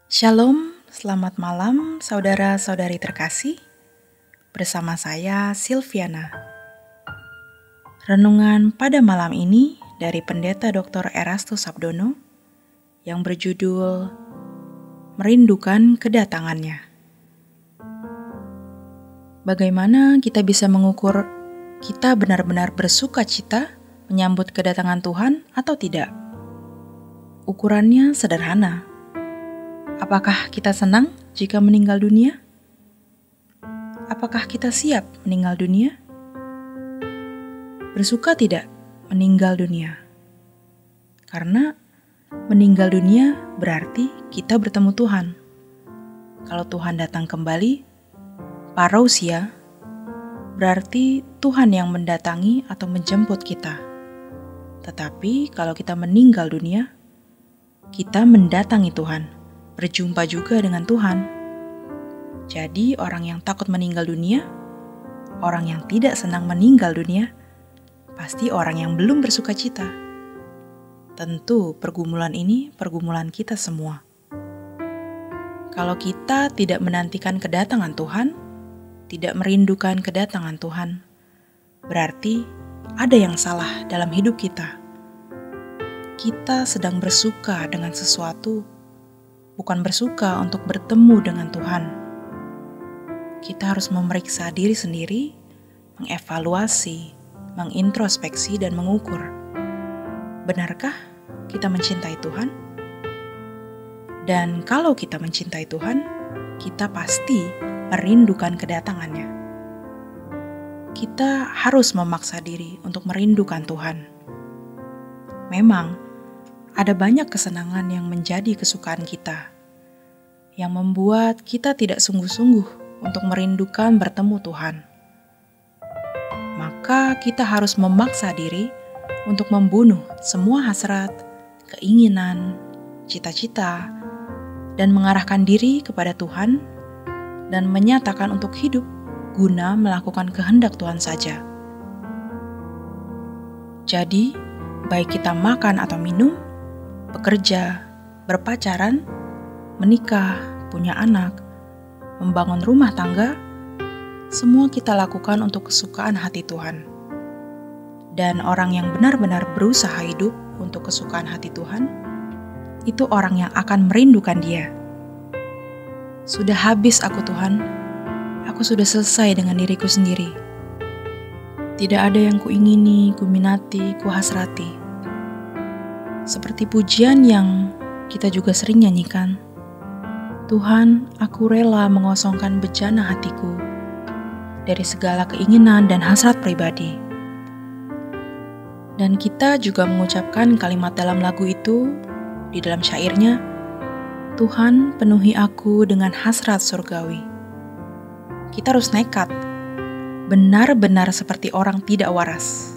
Shalom, selamat malam saudara-saudari terkasih. Bersama saya Silviana. Renungan pada malam ini dari Pendeta Dr. Erastus Sabdono yang berjudul Merindukan Kedatangannya. Bagaimana kita bisa mengukur kita benar-benar bersuka cita menyambut kedatangan Tuhan atau tidak? Ukurannya sederhana. Apakah kita senang jika meninggal dunia? Apakah kita siap meninggal dunia? Bersuka tidak meninggal dunia? Karena meninggal dunia berarti kita bertemu Tuhan. Kalau Tuhan datang kembali, parousia, berarti Tuhan yang mendatangi atau menjemput kita. Tetapi kalau kita meninggal dunia, kita mendatangi Tuhan. Berjumpa juga dengan Tuhan. Jadi orang yang takut meninggal dunia, orang yang tidak senang meninggal dunia, pasti orang yang belum bersuka cita. Tentu pergumulan ini pergumulan kita semua. Kalau kita tidak menantikan kedatangan Tuhan, tidak merindukan kedatangan Tuhan, berarti ada yang salah dalam hidup kita. Kita sedang bersuka dengan sesuatu, bukan bersuka untuk bertemu dengan Tuhan. Kita harus memeriksa diri sendiri, mengevaluasi, mengintrospeksi, dan mengukur. Benarkah kita mencintai Tuhan? Dan kalau kita mencintai Tuhan, kita pasti merindukan kedatangannya. Kita harus memaksa diri untuk merindukan Tuhan. Memang, ada banyak kesenangan yang menjadi kesukaan kita, yang membuat kita tidak sungguh-sungguh untuk merindukan bertemu Tuhan. Maka kita harus memaksa diri untuk membunuh semua hasrat, keinginan, cita-cita, dan mengarahkan diri kepada Tuhan dan menyatakan untuk hidup guna melakukan kehendak Tuhan saja. Jadi, baik kita makan atau minum, bekerja, berpacaran, menikah, punya anak, membangun rumah tangga, semua kita lakukan untuk kesukaan hati Tuhan. Dan orang yang benar-benar berusaha hidup untuk kesukaan hati Tuhan, itu orang yang akan merindukan Dia. Sudah habis aku Tuhan, aku sudah selesai dengan diriku sendiri. Tidak ada yang kuingini, kuminati, kuhasrati. Seperti pujian yang kita juga sering nyanyikan. Tuhan, aku rela mengosongkan bejana hatiku dari segala keinginan dan hasrat pribadi. Dan kita juga mengucapkan kalimat dalam lagu itu di dalam syairnya, Tuhan penuhi aku dengan hasrat surgawi. Kita harus nekat, benar-benar seperti orang tidak waras.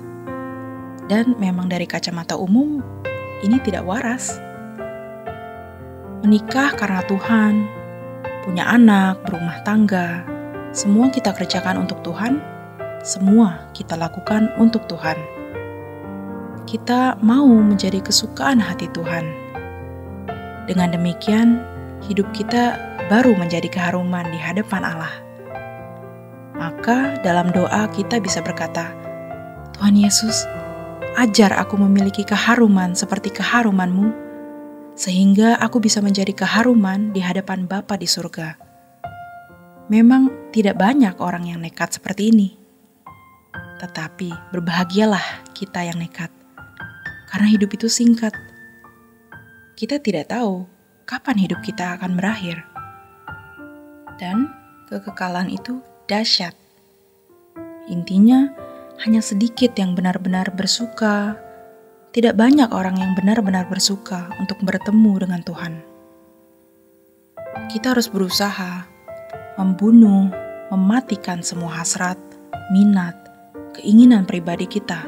Dan memang dari kacamata umum, ini tidak waras. Menikah karena Tuhan, punya anak, berumah tangga, semua kita kerjakan untuk Tuhan, semua kita lakukan untuk Tuhan. Kita mau menjadi kesukaan hati Tuhan. Dengan demikian, hidup kita baru menjadi keharuman di hadapan Allah. Maka dalam doa kita bisa berkata, Tuhan Yesus, ajar aku memiliki keharuman seperti keharuman-Mu, sehingga aku bisa menjadi keharuman di hadapan Bapa di surga. Memang tidak banyak orang yang nekat seperti ini. Tetapi berbahagialah kita yang nekat, karena hidup itu singkat. Kita tidak tahu kapan hidup kita akan berakhir. Dan kekekalan itu dahsyat. Intinya, hanya sedikit yang benar-benar bersuka. Tidak banyak orang yang benar-benar bersuka untuk bertemu dengan Tuhan. Kita harus berusaha membunuh, mematikan semua hasrat, minat, keinginan pribadi kita.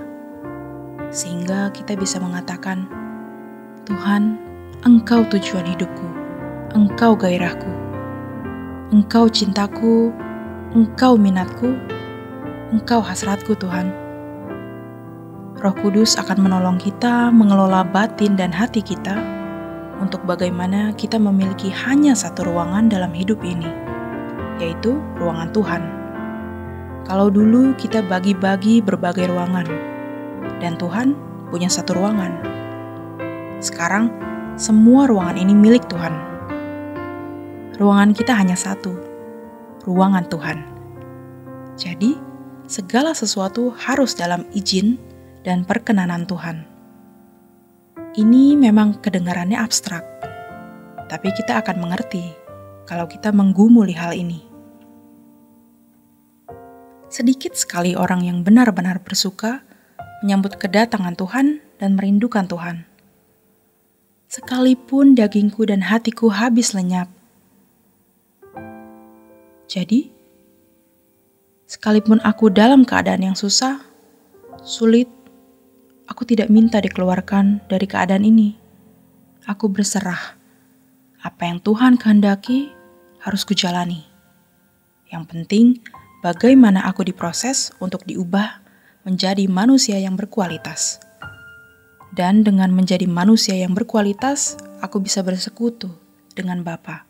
Sehingga kita bisa mengatakan, Tuhan, Engkau tujuan hidupku, Engkau gairahku, Engkau cintaku, Engkau minatku, Engkau hasratku Tuhan. Roh Kudus akan menolong kita mengelola batin dan hati kita untuk bagaimana kita memiliki hanya satu ruangan dalam hidup ini, yaitu ruangan Tuhan. Kalau dulu kita bagi-bagi berbagai ruangan, dan Tuhan punya satu ruangan. Sekarang, semua ruangan ini milik Tuhan. Ruangan kita hanya satu, ruangan Tuhan. Jadi, segala sesuatu harus dalam izin dan perkenanan Tuhan. Ini memang kedengarannya abstrak, tapi kita akan mengerti kalau kita menggumuli hal ini. Sedikit sekali orang yang benar-benar bersuka menyambut kedatangan Tuhan dan merindukan Tuhan. Sekalipun dagingku dan hatiku habis lenyap. Jadi, sekalipun aku dalam keadaan yang susah, sulit, aku tidak minta dikeluarkan dari keadaan ini. Aku berserah. Apa yang Tuhan kehendaki harus kujalani. Yang penting, bagaimana aku diproses untuk diubah menjadi manusia yang berkualitas. Dan dengan menjadi manusia yang berkualitas, aku bisa bersekutu dengan Bapa.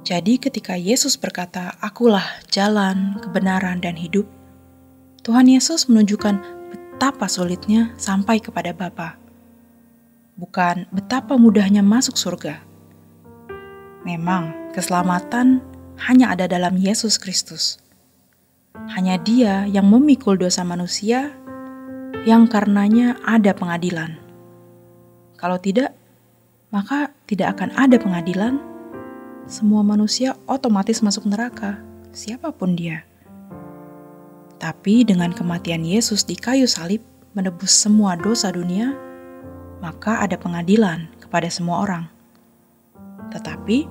Jadi ketika Yesus berkata, "Akulah jalan, kebenaran, dan hidup," Tuhan Yesus menunjukkan betapa sulitnya sampai kepada Bapa. Bukan betapa mudahnya masuk surga. Memang keselamatan hanya ada dalam Yesus Kristus. Hanya Dia yang memikul dosa manusia, yang karenanya ada pengadilan. Kalau tidak, maka tidak akan ada pengadilan. Semua manusia otomatis masuk neraka, siapapun dia. Tapi dengan kematian Yesus di kayu salib menebus semua dosa dunia, maka ada pengadilan kepada semua orang. Tetapi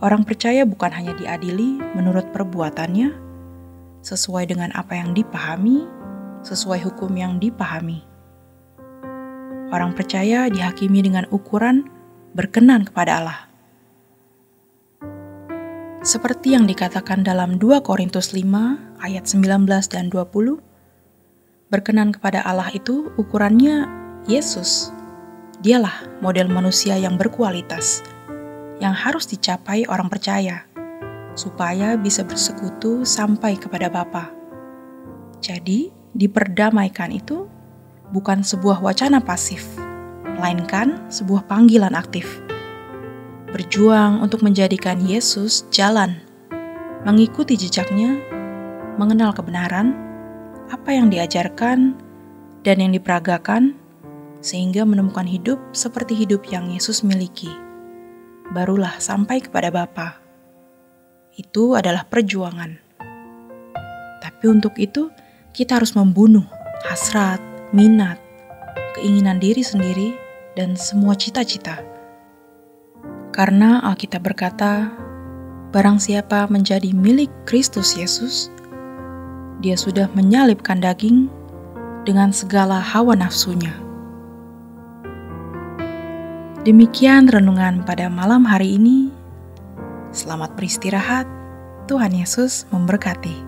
orang percaya bukan hanya diadili menurut perbuatannya, sesuai dengan apa yang dipahami, sesuai hukum yang dipahami. Orang percaya dihakimi dengan ukuran berkenan kepada Allah. Seperti yang dikatakan dalam 2 Korintus 5 ayat 19 dan 20, berkenan kepada Allah itu ukurannya Yesus. Dialah model manusia yang berkualitas, yang harus dicapai orang percaya, supaya bisa bersekutu sampai kepada Bapa. Jadi, diperdamaikan itu bukan sebuah wacana pasif, melainkan sebuah panggilan aktif. Berjuang untuk menjadikan Yesus jalan, mengikuti jejaknya, mengenal kebenaran, apa yang diajarkan, dan yang diperagakan, sehingga menemukan hidup seperti hidup yang Yesus miliki. Barulah sampai kepada Bapa. Itu adalah perjuangan. Tapi untuk itu, kita harus membunuh hasrat, minat, keinginan diri sendiri, dan semua cita-cita. Karena Alkitab berkata, barang siapa menjadi milik Kristus Yesus, dia sudah menyalibkan daging dengan segala hawa nafsunya. Demikian renungan pada malam hari ini. Selamat beristirahat. Tuhan Yesus memberkati.